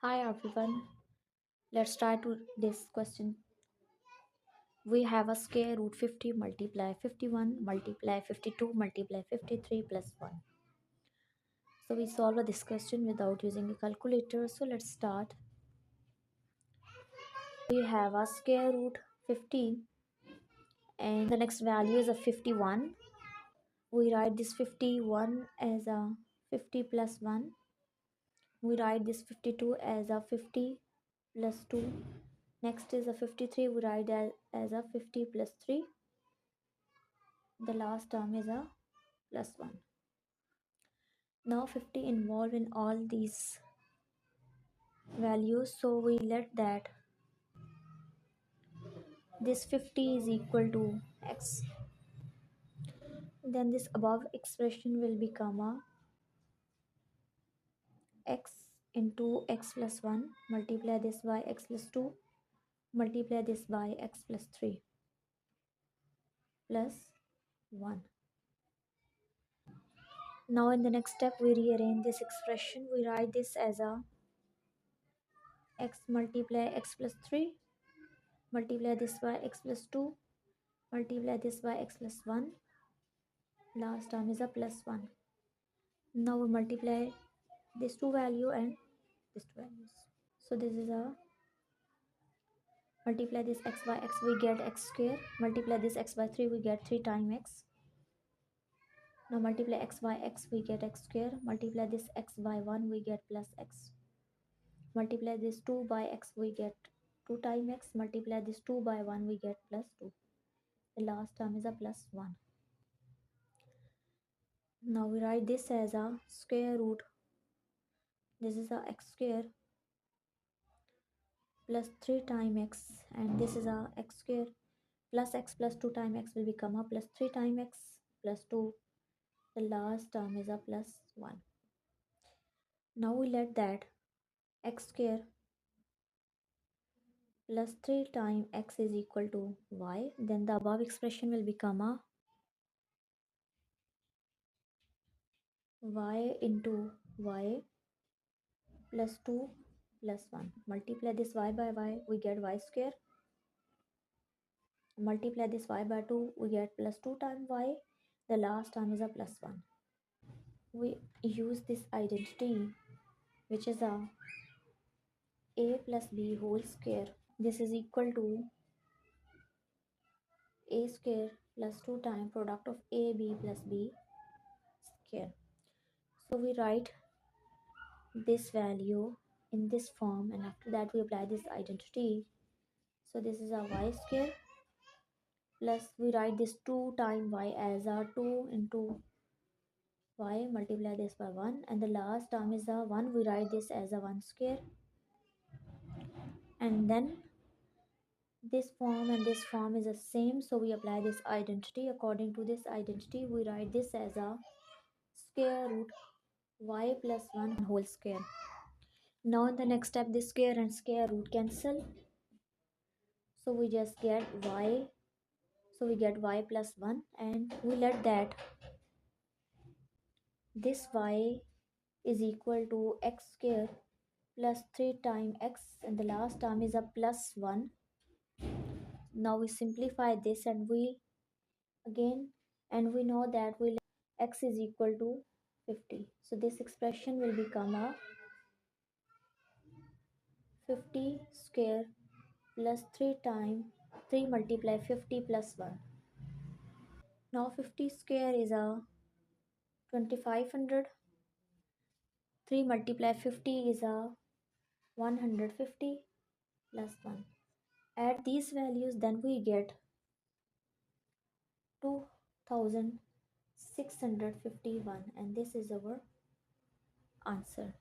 Hi everyone, let's try to this question. We have a square root 50 multiply 51 multiply 52 multiply 53 plus 1. So we solve this question without using a calculator. So let's start. We have a square root 50 and the next value is a 51. We write this 51 as a 50 plus 1. We write this 52 as a 50 plus 2. Next is a 53. We write as a 50 plus 3. The last term is a plus 1. Now 50 involved in all these values, so we let that this 50 is equal to x. Then this above expression will become a x into x plus 1, multiply this by x plus 2, multiply this by x plus 3 plus 1. Now in the next step we rearrange this expression. We write this as a x multiply x plus 3, multiply this by x plus 2, multiply this by x plus 1, last term is a plus 1. Now we multiply this two value and these two values. So this is a multiply this x by x, we get x square. Multiply this x by 3, we get 3 times x. Now multiply x by x, we get x square. Multiply this x by 1, we get plus x. Multiply this 2 by x, we get 2 times x. Multiply this 2 by 1, we get plus 2. The last term is a plus 1. Now we write this as a square root. This is a x square plus 3 times x, and this is a x square plus x plus 2 times x will become a plus 3 times x plus 2. The last term is a plus 1. Now we let that x square plus 3 times x is equal to y. Then the above expression will become a y into y plus 2 plus 1. Multiply this y by y, we get y square. Multiply this y by 2, we get plus 2 times y. The last term is a plus 1. We use this identity, which is a plus b whole square. This is equal to a square plus 2 times product of ab plus b square. So we write this value in this form, and after that we apply this identity. So this is a y square plus we write this 2 times y as a 2 into y, multiply this by 1, and the last term is a 1. We write this as a 1 square, and then this form and this form is the same, so we apply this identity. According to this identity, we write this as a square root y plus 1 whole square. Now in the next step, this square and square root cancel, so we just get y. So we get y plus 1, and we let that this y is equal to x square plus 3 times x, and the last term is a plus 1. Now we simplify this, and we again, and we know that we x is equal to 50. So this expression will become a 50 square plus 3 times 3 multiply 50 plus 1. Now 50 square is a 2500. 3 multiply 50 is a 150 plus 1. Add these values, then we get 2651, and this is our answer.